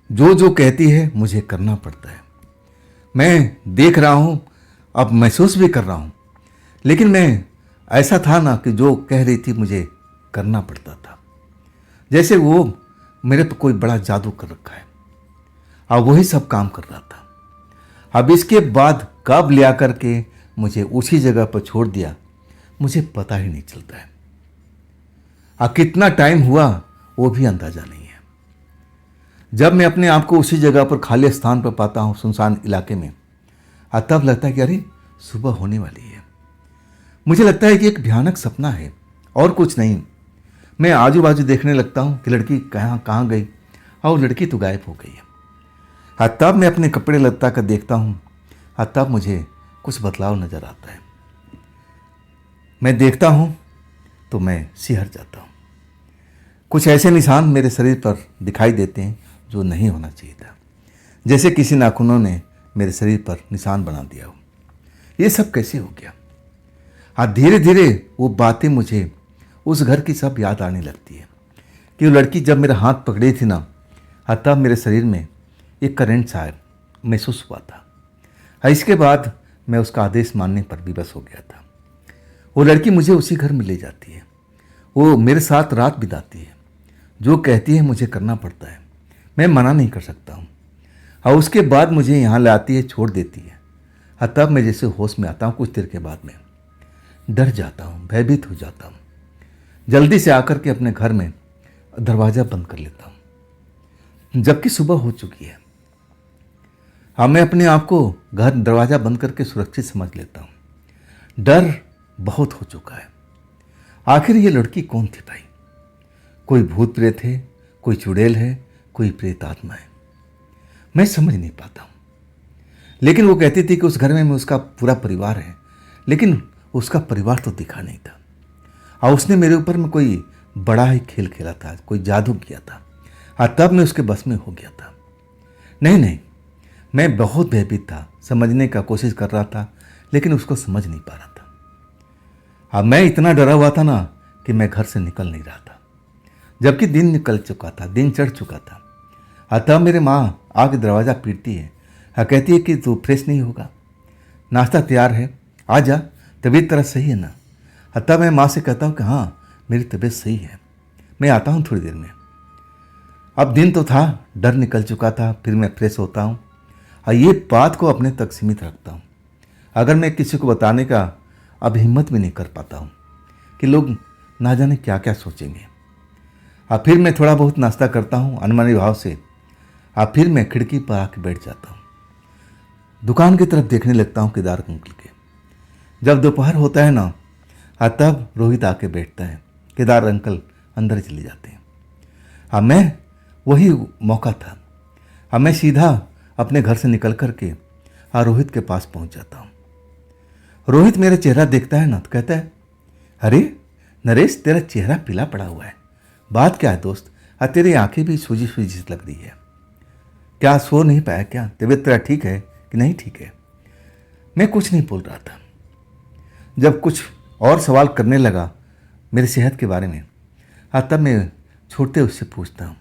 जो जो कहती है मुझे करना पड़ता है। मैं देख रहा हूँ, अब महसूस भी कर रहा हूँ, लेकिन मैं ऐसा था ना कि जो कह रही थी मुझे करना पड़ता था, जैसे वो मेरे पर कोई बड़ा जादू कर रखा है और वही सब काम कर रहा था। अब इसके बाद कब ले आकर के मुझे उसी जगह पर छोड़ दिया, मुझे पता ही नहीं चलता है। कितना टाइम हुआ वो भी अंदाजा नहीं है। जब मैं अपने आप को उसी जगह पर खाली स्थान पर पाता हूँ, सुनसान इलाके में, तब लगता है कि अरे सुबह होने वाली है। मुझे लगता है कि एक भयानक सपना है और कुछ नहीं। मैं आजू बाजू देखने लगता हूँ कि लड़की कहाँ गई, और लड़की तो गायब हो गई है। तब मैं अपने कपड़े लत्ता कर देखता हूँ, तब मुझे कुछ बदलाव नजर आता है। मैं देखता हूँ तो मैं सिहर जाता हूँ। कुछ ऐसे निशान मेरे शरीर पर दिखाई देते हैं जो नहीं होना चाहिए था, जैसे किसी नाखूनों ने मेरे शरीर पर निशान बना दिया हो। ये सब कैसे हो गया। धीरे धीरे वो बातें मुझे उस घर की सब याद आने लगती है कि वो लड़की जब मेरा हाथ पकड़ी थी ना, तब मेरे शरीर में एक करंट सा महसूस हुआ था। इसके बाद मैं उसका आदेश मानने पर विवश हो गया था। वो लड़की मुझे उसी घर में ले जाती है, वो मेरे साथ रात बिताती है। जो कहती है मुझे करना पड़ता है, मैं मना नहीं कर सकता हूँ। और उसके बाद मुझे यहाँ लाती है, छोड़ देती है। हाँ, तब मैं जैसे होश में आता हूँ कुछ देर के बाद में डर जाता हूँ, भयभीत हो जाता हूँ। जल्दी से आकर के अपने घर में दरवाज़ा बंद कर लेता हूँ, जबकि सुबह हो चुकी है। हाँ, मैं अपने आप को घर दरवाज़ा बंद करके सुरक्षित समझ लेता हूँ। डर बहुत हो चुका है। आखिर ये लड़की कौन थी भाई? कोई भूत प्रेत है, कोई चुड़ैल है, कोई प्रेत आत्मा है, मैं समझ नहीं पाता हूँ। लेकिन वो कहती थी कि उस घर में उसका पूरा परिवार है, लेकिन उसका परिवार तो दिखा नहीं था। और उसने मेरे ऊपर में कोई बड़ा ही खेल खेला था, कोई जादू किया था। हाँ, तब मैं उसके बस में हो गया था। नहीं, मैं बहुत भयभीत था, समझने का कोशिश कर रहा था, लेकिन उसको समझ नहीं पा रहा था। हाँ, मैं इतना डरा हुआ था ना कि मैं घर से निकल नहीं रहा था, जबकि दिन निकल चुका था, दिन चढ़ चुका था। हाँ, तब मेरे माँ आके दरवाज़ा पीटती है। हाँ, कहती है कि तू फ्रेश नहीं होगा, नाश्ता तैयार है, आ जा, तबीयत तेरा सही है ना? हाँ, तब मैं माँ से कहता हूँ कि हाँ, मेरी तबीयत सही है, मैं आता हूँ थोड़ी देर में। अब दिन तो था, डर निकल चुका था, फिर मैं फ्रेश होता हूँ और ये बात को अपने तक सीमित रखता हूँ। अगर मैं किसी को बताने का अब हिम्मत भी नहीं कर पाता हूँ कि लोग ना जाने क्या क्या सोचेंगे। अब फिर मैं थोड़ा बहुत नाश्ता करता हूँ अनमने भाव से। अब फिर मैं खिड़की पर आके बैठ जाता हूँ, दुकान की तरफ देखने लगता हूँ केदार अंकल के। जब दोपहर होता है ना, तब रोहित आके बैठता है, केदार अंकल अंदर चले जाते हैं। हाँ, मैं वही मौका था। हाँ, मैं सीधा अपने घर से निकल करके रोहित के पास पहुंच जाता हूँ। रोहित मेरा चेहरा देखता है ना तो कहता है, अरे नरेश, तेरा चेहरा पीला पड़ा हुआ है, बात क्या है दोस्त? तेरी आंखें भी सूजी सूजी लग रही है, क्या सो नहीं पाया क्या? तबीयत तेरा ठीक है कि नहीं ठीक है? मैं कुछ नहीं बोल रहा था। जब कुछ और सवाल करने लगा मेरी सेहत के बारे में, तब मैं छोटे उससे पूछता हूँ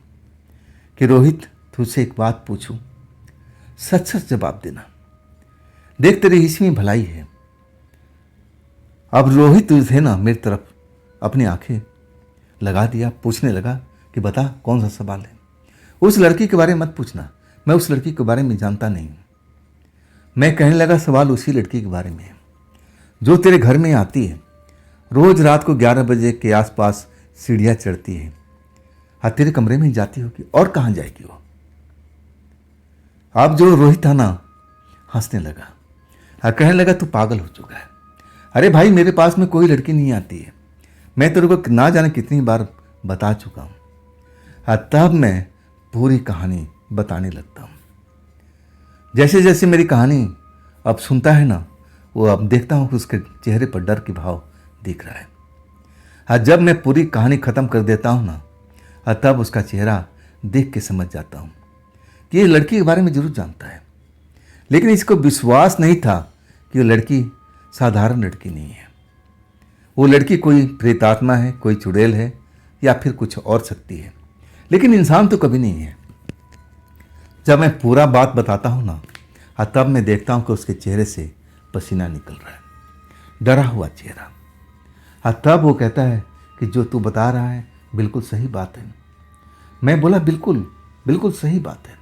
कि रोहित, तुझसे एक बात पूछूं, सच सच जवाब देना, देख तेरी इसमें भलाई है। अब रोहित तुझे ना मेरी तरफ अपनी आंखें लगा दिया, पूछने लगा कि बता कौन सा सवाल है? उस लड़की के बारे में मत पूछना, मैं उस लड़की के बारे में जानता नहीं हूँ। मैं कहने लगा, सवाल उसी लड़की के बारे में है जो तेरे घर में आती है, रोज रात को 11 बजे के आसपास सीढ़ियाँ चढ़ती है। हाँ, तेरे कमरे में जाती होगी, और कहाँ जाएगी वो? अब जो रोहित था ना, हंसने लगा। हाँ, कहने लगा, तू पागल हो चुका है। अरे भाई, मेरे पास में कोई लड़की नहीं आती है, मैं तेरे को ना जाने कितनी बार बता चुका हूँ। हाँ, तब मैं पूरी कहानी बताने लगता हूँ। जैसे जैसे मेरी कहानी अब सुनता है ना, वो अब देखता हूँ कि उसके चेहरे पर डर के भाव दिख रहा है। हाँ, जब मैं पूरी कहानी ख़त्म कर देता हूँ ना, तब उसका चेहरा देख के समझ जाता हूँ कि ये लड़की के बारे में जरूर जानता है, लेकिन इसको विश्वास नहीं था कि वो लड़की साधारण लड़की नहीं है। वो लड़की कोई प्रेतात्मा है, कोई चुड़ैल है, या फिर कुछ और शक्ति है, लेकिन इंसान तो कभी नहीं है। जब मैं पूरा बात बताता हूँ ना, तब मैं देखता हूँ कि उसके चेहरे से पसीना निकल रहा है, डरा हुआ चेहरा। तब वो कहता है कि जो तू बता रहा है बिल्कुल सही बात है। मैं बोला, बिल्कुल बिल्कुल सही बात है।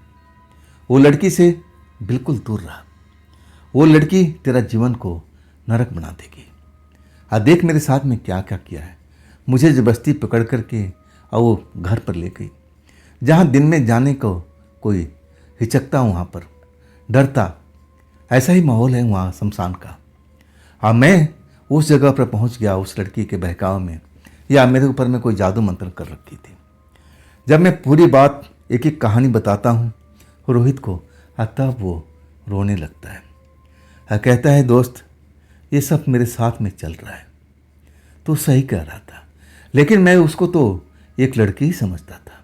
वो लड़की से बिल्कुल दूर रहा, वो लड़की तेरा जीवन को नरक बना देगी। देख मेरे साथ में क्या क्या किया है। मुझे जबरदस्ती पकड़ करके और वो घर पर ले गई, जहाँ दिन में जाने को कोई हिचकता हूँ, वहाँ पर डरता। ऐसा ही माहौल है वहाँ शमशान का। मैं उस जगह पर पहुँच गया उस लड़की के बहकाव में, या मेरे ऊपर में कोई जादू मंत्र कर रखी थी। जब मैं पूरी बात एक एक कहानी बताता हूँ रोहित को, तब वो रोने लगता है। कहता है, दोस्त, ये सब मेरे साथ में चल रहा है, तो सही कह रहा था, लेकिन मैं उसको तो एक लड़की ही समझता था।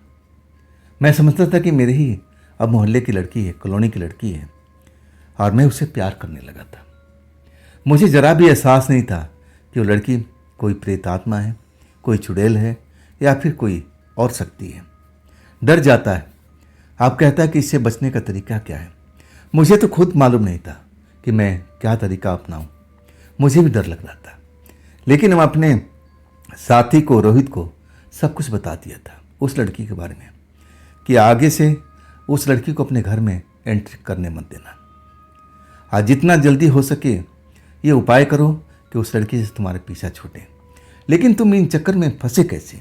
मैं समझता था कि मेरे ही अब मोहल्ले की लड़की है, कॉलोनी की लड़की है, और मैं उससे प्यार करने लगा था। मुझे जरा भी एहसास नहीं था कि वो लड़की कोई प्रेतात्मा है, कोई चुड़ैल है, या फिर कोई और शक्ति है। डर जाता है। आप कहता है कि इससे बचने का तरीका क्या है? मुझे तो खुद मालूम नहीं था कि मैं क्या तरीका अपनाऊं। मुझे भी डर लग रहा था, लेकिन मैं अपने साथी को, रोहित को, सब कुछ बता दिया था उस लड़की के बारे में, कि आगे से उस लड़की को अपने घर में एंट्री करने मत देना। आज जितना जल्दी हो सके ये उपाय करो कि उस लड़की से तुम्हारे पीछा छूटे। लेकिन तुम इन चक्कर में फंसे कैसे?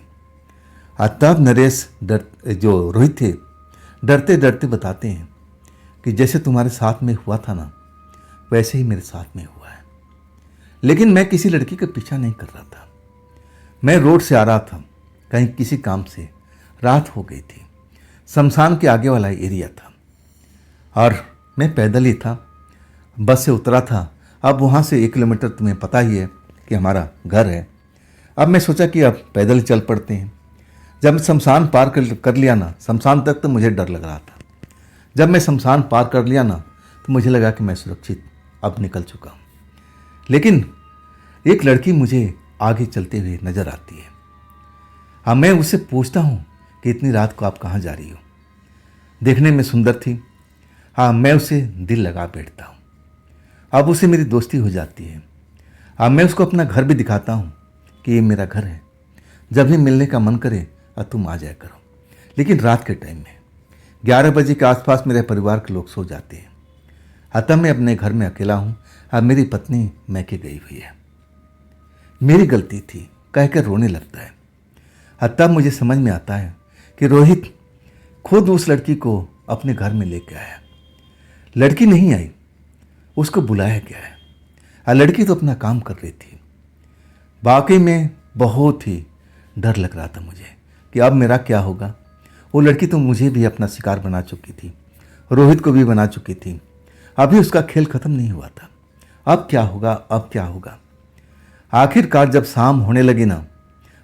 तब नरेश जो रोहित थे डरते डरते बताते हैं कि जैसे तुम्हारे साथ में हुआ था ना, वैसे ही मेरे साथ में हुआ है। लेकिन मैं किसी लड़की का पीछा नहीं कर रहा था। मैं रोड से आ रहा था कहीं किसी काम से। रात हो गई थी। शमशान के आगे वाला एरिया था और मैं पैदल ही था। बस से उतरा था। अब वहाँ से 1 किलोमीटर तुम्हें पता ही है कि हमारा घर है। अब मैं सोचा कि अब पैदल चल पड़ते हैं। जब शमशान पार कर लिया ना, शमशान तक तो मुझे डर लग रहा था। जब मैं शमशान पार कर लिया ना तो मुझे लगा कि मैं सुरक्षित अब निकल चुका हूँ। लेकिन एक लड़की मुझे आगे चलते हुए नजर आती है। हाँ, मैं उससे पूछता हूँ कि इतनी रात को आप कहाँ जा रही हो? देखने में सुंदर थी। हाँ, मैं उसे दिल लगा बैठता हूँ। अब उसे मेरी दोस्ती हो जाती है। हाँ, मैं उसको अपना घर भी दिखाता हूँ कि ये मेरा घर है। जब भी मिलने का मन करे और तुम आ जाया करो। लेकिन रात के टाइम में 11 बजे के आसपास मेरे परिवार के लोग सो जाते हैं। अतः मैं अपने घर में अकेला हूँ और मेरी पत्नी मैके गई हुई है। मेरी गलती थी कहकर रोने लगता है। तब मुझे समझ में आता है कि रोहित खुद उस लड़की को अपने घर में लेके आया। लड़की नहीं आई, उसको बुलाया गया है और लड़की तो अपना काम कर रही थी। वाकई में बहुत ही डर लग रहा था मुझे कि अब मेरा क्या होगा। वो लड़की तो मुझे भी अपना शिकार बना चुकी थी, रोहित को भी बना चुकी थी। अभी उसका खेल खत्म नहीं हुआ था। अब क्या होगा, अब क्या होगा? आखिरकार जब शाम होने लगी ना,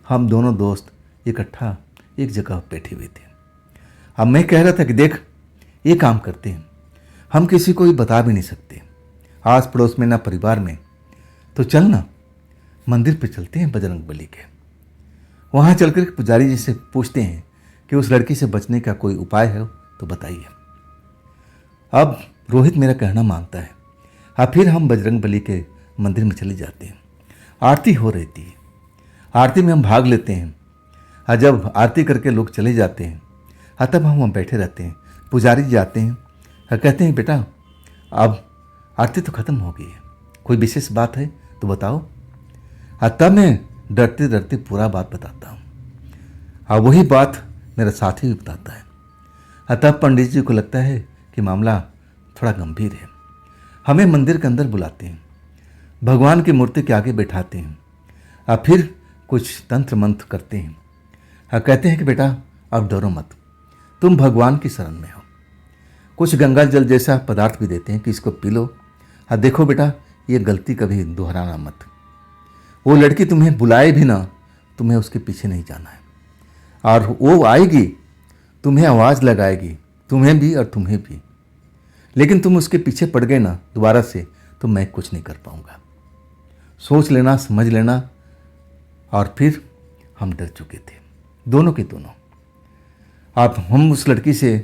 हम दोनों दोस्त इकट्ठा एक जगह बैठे हुए थे। अब मैं कह रहा था कि देख, ये काम करते हैं, हम किसी को भी बता भी नहीं सकते, आस पड़ोस में ना परिवार में, तो चल ना मंदिर पे चलते हैं बजरंग बली के। वहाँ चलकर पुजारी जी से पूछते हैं कि उस लड़की से बचने का कोई उपाय है तो बताइए। अब रोहित मेरा कहना मानता है। अब फिर हम बजरंग बली के मंदिर में चले जाते हैं। आरती हो रही थी। आरती में हम भाग लेते हैं और जब आरती करके लोग चले जाते हैं तब हम वहाँ बैठे रहते हैं। पुजारी जी आते हैं और कहते हैं बेटा अब आरती तो ख़त्म हो गई है, कोई विशेष बात है तो बताओ। तब मैं डरते डरते पूरा बात बताता हूँ और वही बात मेरा साथी भी बताता है। तब पंडित जी को लगता है कि मामला थोड़ा गंभीर है। हमें मंदिर के अंदर बुलाते हैं, भगवान की मूर्ति के आगे बैठाते हैं और फिर कुछ तंत्र मंत्र करते हैं और कहते हैं कि बेटा अब डरो मत, तुम भगवान की शरण में हो। कुछ गंगा जल जैसा पदार्थ भी देते हैं कि इसको पी लो और देखो बेटा ये गलती कभी दोहराना मत। वो लड़की तुम्हें बुलाए भी ना, तुम्हें उसके पीछे नहीं जाना है और वो आएगी, तुम्हें आवाज़ लगाएगी, तुम्हें भी और तुम्हें भी। लेकिन तुम उसके पीछे पड़ गए ना दोबारा से तो मैं कुछ नहीं कर पाऊंगा। सोच लेना, समझ लेना। और फिर हम डर चुके थे दोनों के दोनों। अब हम उस लड़की से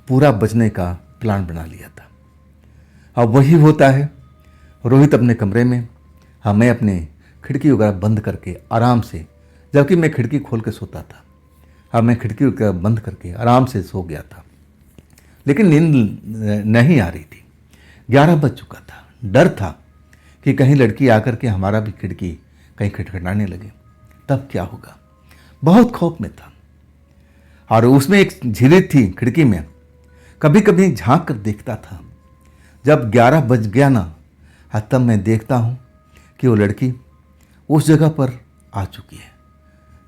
पूरा बचने का प्लान बना लिया था। अब वही होता है, रोहित अपने कमरे में, मैं अपने खिड़की वगैरह बंद करके आराम से, जबकि मैं खिड़की खोल के सोता था, अब मैं खिड़की वगैरह बंद करके आराम से सो गया था। लेकिन नींद नहीं आ रही थी। 11 बज चुका था। डर था कि कहीं लड़की आकर के हमारा भी खिड़की कहीं खटखटाने लगे, तब क्या होगा। बहुत खौफ में था और उसमें एक झिरी थी खिड़की में, कभी कभी झांक कर देखता था। जब 11 बज गया ना तब मैं देखता हूँ कि वो लड़की उस जगह पर आ चुकी है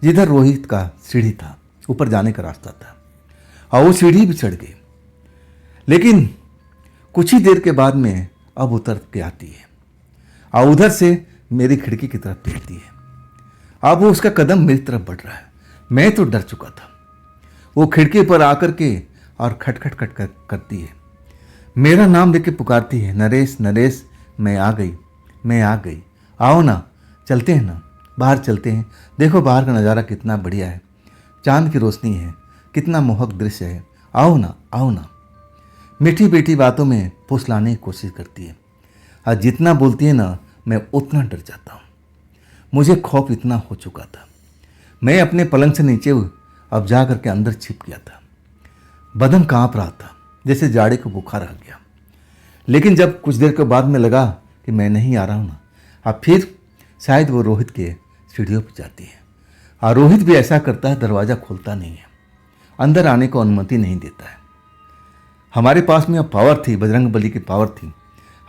जिधर रोहित का सीढ़ी था, ऊपर जाने का रास्ता था, और वो सीढ़ी भी चढ़ गई। लेकिन कुछ ही देर के बाद में अब उतर के आती है और उधर से मेरी खिड़की की तरफ देखती है। अब वो उसका कदम मेरी तरफ बढ़ रहा है। मैं तो डर चुका था। वो खिड़की पर आकर के और खटखट खट करती है, मेरा नाम लेके पुकारती है, नरेश नरेश मैं आ गई, मैं आ गई, आओ ना, चलते हैं ना, बाहर चलते हैं, देखो बाहर का नज़ारा कितना बढ़िया है, चांद की रोशनी है, कितना मोहक दृश्य है, आओ ना, आओ ना। मीठी मीठी बातों में फुसलाने की कोशिश करती है और जितना बोलती है ना मैं उतना डर जाता हूँ। मुझे खौफ इतना हो चुका था, मैं अपने पलंग से नीचे अब जा करके अंदर छिप गया था। बदन कांप रहा था जैसे जाड़े को बुखार आ गया। लेकिन जब कुछ देर के बाद में लगा कि मैं नहीं आ रहा हूँ ना, अब फिर शायद वो रोहित के सीढ़ियों पर जाती है। और रोहित भी ऐसा करता है, दरवाज़ा खोलता नहीं है, अंदर आने को अनुमति नहीं देता है। हमारे पास में अब पावर थी, बजरंग बली की पावर थी,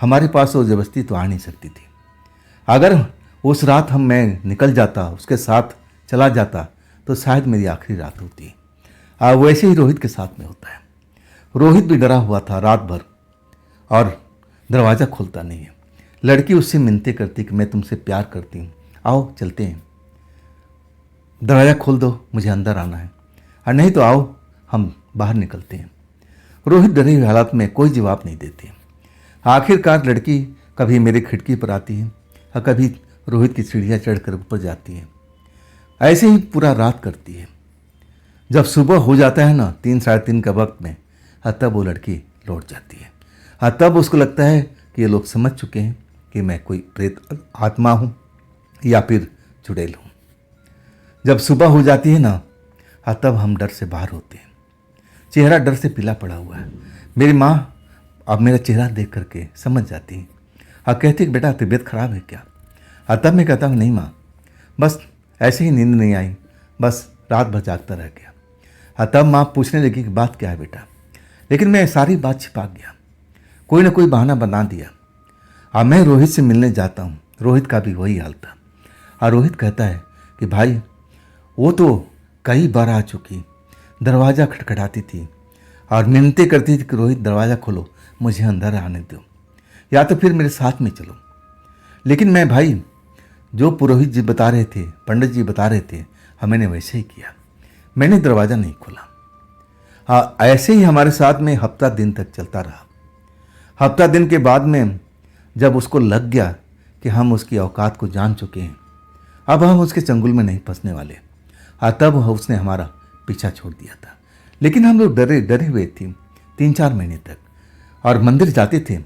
हमारे पास वो ज़बरदस्ती तो आ नहीं सकती थी। अगर उस रात मैं निकल जाता, उसके साथ चला जाता, तो शायद मेरी आखिरी रात होती। वैसे ही रोहित के साथ में होता है। रोहित भी डरा हुआ था रात भर और दरवाज़ा खोलता नहीं है। लड़की उससे मिन्नतें करती कि मैं तुमसे प्यार करती हूँ, आओ चलते हैं, दरवाज़ा खोल दो, मुझे अंदर आना है, और नहीं तो आओ हम बाहर निकलते हैं। रोहित डरे हुए हालात में कोई जवाब नहीं देते। आखिरकार लड़की कभी मेरी खिड़की पर आती है और कभी रोहित की सीढ़ियाँ चढ़कर ऊपर जाती है। ऐसे ही पूरा रात करती है। जब सुबह हो जाता है ना 3 साढ़े 3 का वक्त में, तब वो लड़की लौट जाती है। तब उसको लगता है कि ये लोग समझ चुके हैं कि मैं कोई प्रेत आत्मा हूँ या फिर चुड़ैल हूँ। जब सुबह हो जाती है ना, तब हम डर से बाहर होते हैं। चेहरा डर से पीला पड़ा हुआ है। मेरी माँ अब मेरा चेहरा देख करके समझ जाती है और कहती है बेटा तबीयत खराब है क्या? तब मैं कहता हूँ नहीं माँ, बस ऐसे ही नींद नहीं आई, बस रात भर जागता रह गया। तब माँ पूछने लगी कि बात क्या है बेटा, लेकिन मैं सारी बात छिपा गया, कोई ना कोई बहाना बना दिया। अब मैं रोहित से मिलने जाता हूँ। रोहित का भी वही हाल था। और रोहित कहता है कि भाई वो तो कई बार आ चुकी, दरवाज़ा खटखटाती थी और मिन्नतें करती थी कि रोहित दरवाज़ा खोलो, मुझे अंदर आने दो, या तो फिर मेरे साथ में चलो। लेकिन मैं भाई जो पुरोहित जी बता रहे थे, पंडित जी बता रहे थे, मैंने वैसे ही किया, मैंने दरवाज़ा नहीं खोला। हाँ, ऐसे ही हमारे साथ में हफ्ता दिन तक चलता रहा। हफ्ता दिन के बाद में जब उसको लग गया कि हम उसकी औकात को जान चुके हैं, अब हम उसके चंगुल में नहीं फंसने वाले, तब उसने हमारा पीछा छोड़ दिया था। लेकिन हम लोग डरे हुए थे 3-4 महीने तक, और मंदिर जाते थे,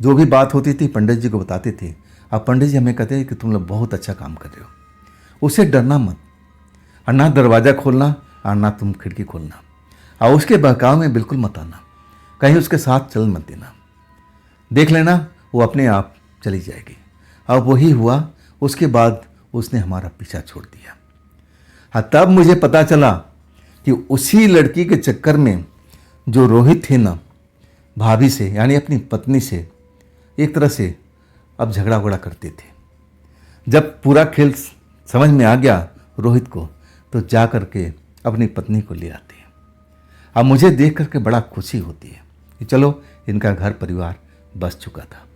जो भी बात होती थी पंडित जी को बताते थे। अब पंडित जी हमें कहते हैं कि तुम लोग बहुत अच्छा काम कर रहे हो, उससे डरना मत, और ना दरवाज़ा खोलना और ना तुम खिड़की खोलना, और उसके बहकाव में बिल्कुल मत आना, कहीं उसके साथ चल मत देना, देख लेना वो अपने आप चली जाएगी। अब वही हुआ। उसके बाद उसने हमारा पीछा छोड़ दिया। हाँ, तब मुझे पता चला कि उसी लड़की के चक्कर में जो रोहित थे ना, भाभी से यानी अपनी पत्नी से एक तरह से अब झगड़ा वगड़ा करते थे। जब पूरा खेल समझ में आ गया रोहित को, तो जा कर के अपनी पत्नी को ले आते हैं। अब मुझे देख करके बड़ा खुशी होती है कि चलो इनका घर परिवार बस चुका था।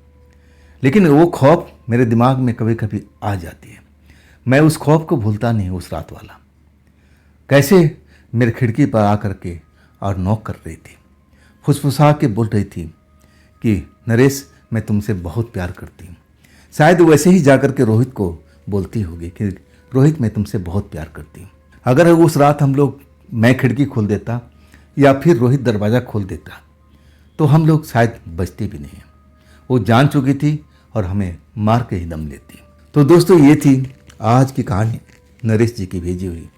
लेकिन वो खौफ मेरे दिमाग में कभी कभी आ जाती है। मैं उस खौफ को भूलता नहीं। उस रात वाला कैसे मेरे खिड़की पर आ करके और नॉक कर रही थी, फुसफुसा के बोल रही थी कि नरेश मैं तुमसे बहुत प्यार करती हूँ। शायद वैसे ही जा कर के रोहित को बोलती होगी कि रोहित मैं तुमसे बहुत प्यार करती हूँ। अगर उस रात मैं खिड़की खोल देता या फिर रोहित दरवाज़ा खोल देता, तो हम लोग शायद बचते भी नहीं। वो जान चुकी थी और हमें मार के ही दम लेती। तो दोस्तों, ये थी आज की कहानी नरेश जी की भेजी हुई।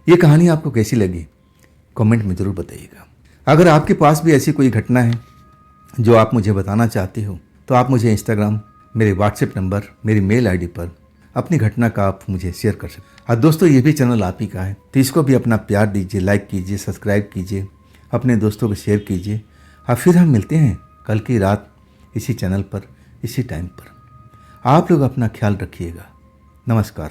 ये कहानी आपको कैसी लगी कमेंट में ज़रूर बताइएगा। अगर आपके पास भी ऐसी कोई घटना है जो आप मुझे बताना चाहते हो, तो आप मुझे इंस्टाग्राम, मेरे व्हाट्सएप नंबर, मेरी मेल आईडी पर अपनी घटना का आप मुझे शेयर कर सकते। और दोस्तों, ये भी चैनल आप ही का है, तो इसको भी अपना प्यार दीजिए, लाइक कीजिए, सब्सक्राइब कीजिए, अपने दोस्तों को शेयर कीजिए। और फिर हम मिलते हैं कल की रात इसी चैनल पर, इसी टाइम पर। आप लोग अपना ख्याल रखिएगा। नमस्कार।